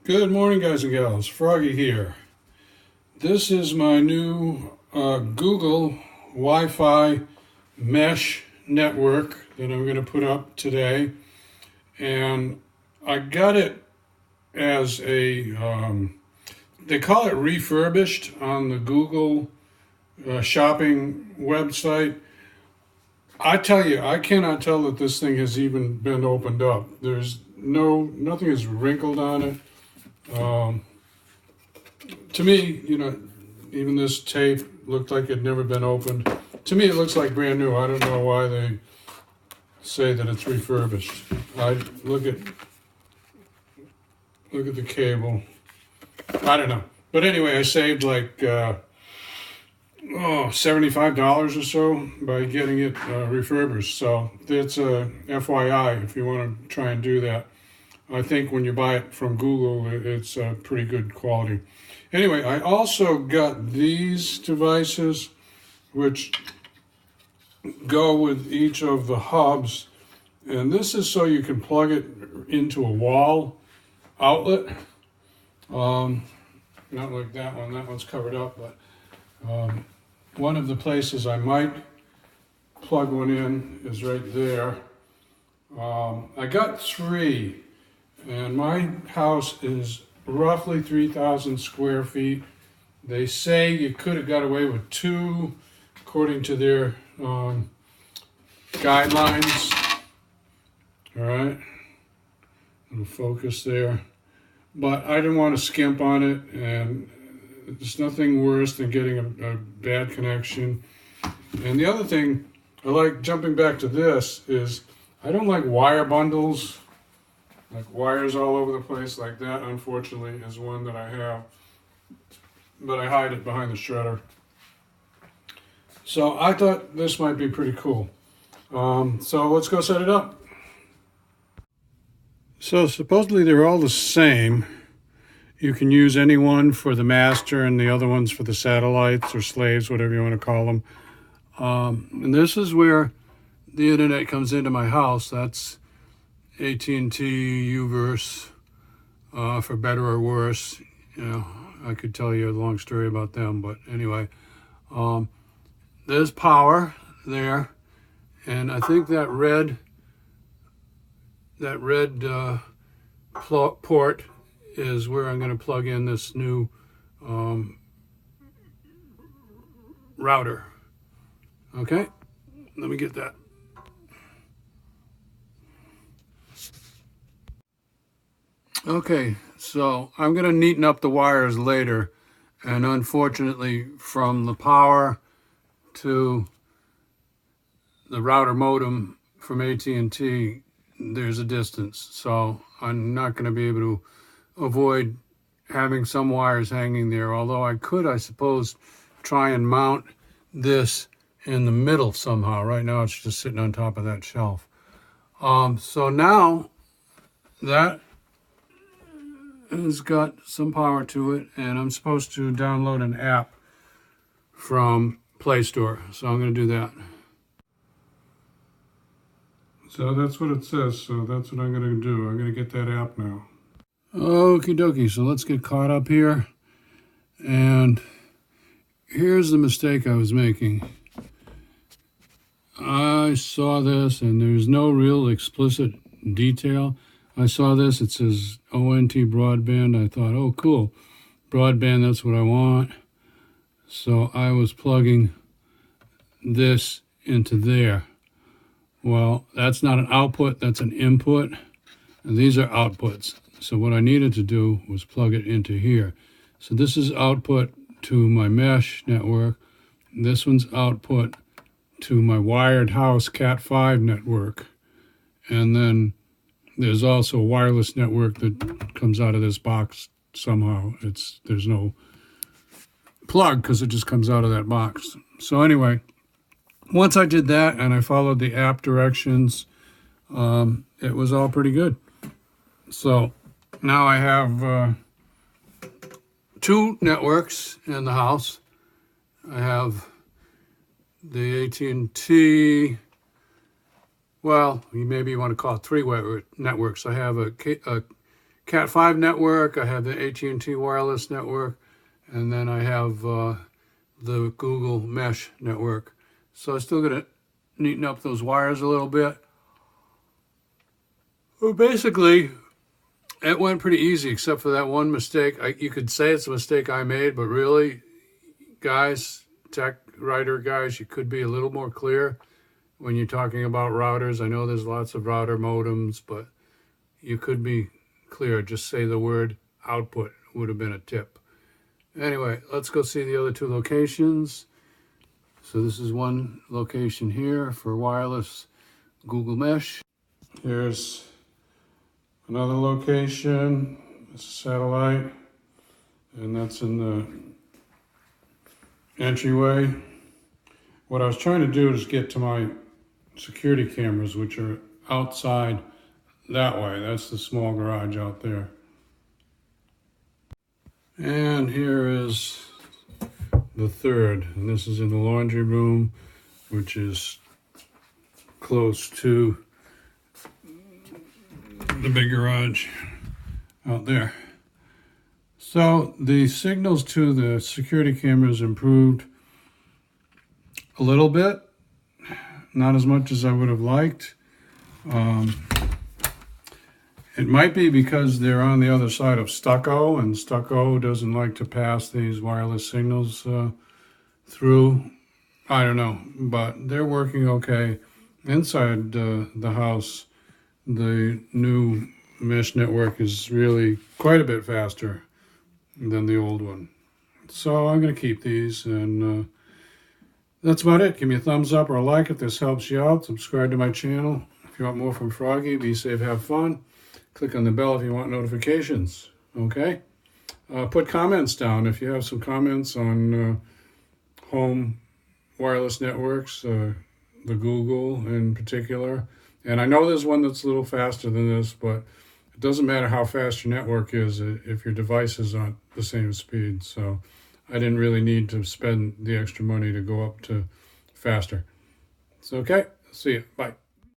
Good morning, guys and gals. Froggy here. This is my new Google Wi-Fi mesh network that I'm going to put up today. And I got it as they call it refurbished on the Google shopping website. I tell you, I cannot tell that this thing has even been opened up. Nothing is wrinkled on it. To me, even this tape looked like it never been opened. To me, it looks like brand new. I don't know why they say that it's refurbished. I look at the cable. I don't know. But anyway, I saved like $75 or so by getting it refurbished. So that's a FYI if you want to try and do that. I think when you buy it from Google, it's pretty good quality. Anyway, I also got these devices, which go with each of the hubs. And this is so you can plug it into a wall outlet. Not like that one. That one's covered up. But one of the places I might plug one in is right there. I got three. And my house is roughly 3,000 square feet. They say you could have got away with two, according to their guidelines. All right, little focus there. But I didn't want to skimp on it, and there's nothing worse than getting a bad connection. And the other thing, I like jumping back to this, is I don't like wire bundles. Like wires all over the place like that, unfortunately, is one that I have. But I hide it behind the shredder. So I thought this might be pretty cool. So let's go set it up. So supposedly they're all the same. You can use any one for the master and the other ones for the satellites or slaves, whatever you want to call them. And this is where the internet comes into my house. That's AT&T Uverse, for better or worse. I could tell you a long story about them, but anyway, there's power there, and I think that red port is where I'm going to plug in this new router. Okay, let me get that. Okay, so I'm going to neaten up the wires later, and unfortunately from the power to the router modem from AT&T, there's a distance, so I'm not going to be able to avoid having some wires hanging there, although I could, I suppose, try and mount this in the middle somehow. Right now it's just sitting on top of that shelf. So now that has got some power to it, and I'm supposed to download an app from Play Store, so I'm going to do that. So that's what it says, so that's what I'm going to do. I'm going to get that app now. Okie dokie, so let's get caught up here. And here's the mistake I was making. I saw this, and there's no real explicit detail. I saw this, it says ONT broadband. I thought, oh, cool. Broadband, that's what I want. So I was plugging this into there. Well, that's not an output, that's an input. And these are outputs. So what I needed to do was plug it into here. So this is output to my mesh network. This one's output to my wired house Cat5 network. And then there's also a wireless network that comes out of this box somehow. There's no plug because it just comes out of that box. So anyway, once I did that and I followed the app directions, it was all pretty good. So now I have two networks in the house. I have the AT&T, well, maybe you want to call it three networks. I have a Cat 5 network, I have the AT&T wireless network, and then I have the Google Mesh network. So I'm still going to neaten up those wires a little bit. Well, basically, it went pretty easy except for that one mistake. You could say it's a mistake I made, but really, guys, tech writer guys, you could be a little more clear when you're talking about routers. I know there's lots of router modems, but you could be clear. Just say the word output would have been a tip. Anyway, let's go see the other two locations. So this is one location here for wireless Google Mesh. Here's another location. It's a satellite, and that's in the entryway. What I was trying to do is get to my security cameras, which are outside that way. That's the small garage out there. And here is the third, and this is in the laundry room, which is close to the big garage out there. So the signals to the security cameras improved a little bit, not as much as I would have liked. It might be because they're on the other side of stucco, and stucco doesn't like to pass these wireless signals through. I don't know, but they're working okay. Inside the house, the new mesh network is really quite a bit faster than the old one. So I'm going to keep these, and that's about it. Give me a thumbs up or a like if this helps you out. Subscribe to my channel if you want more from Froggy. Be safe, have fun. Click on the bell if you want notifications. Okay? Put comments down if you have some comments on home wireless networks, the Google in particular. And I know there's one that's a little faster than this, but it doesn't matter how fast your network is if your device is not the same speed. So I didn't really need to spend the extra money to go up to faster. It's okay. See you. Bye.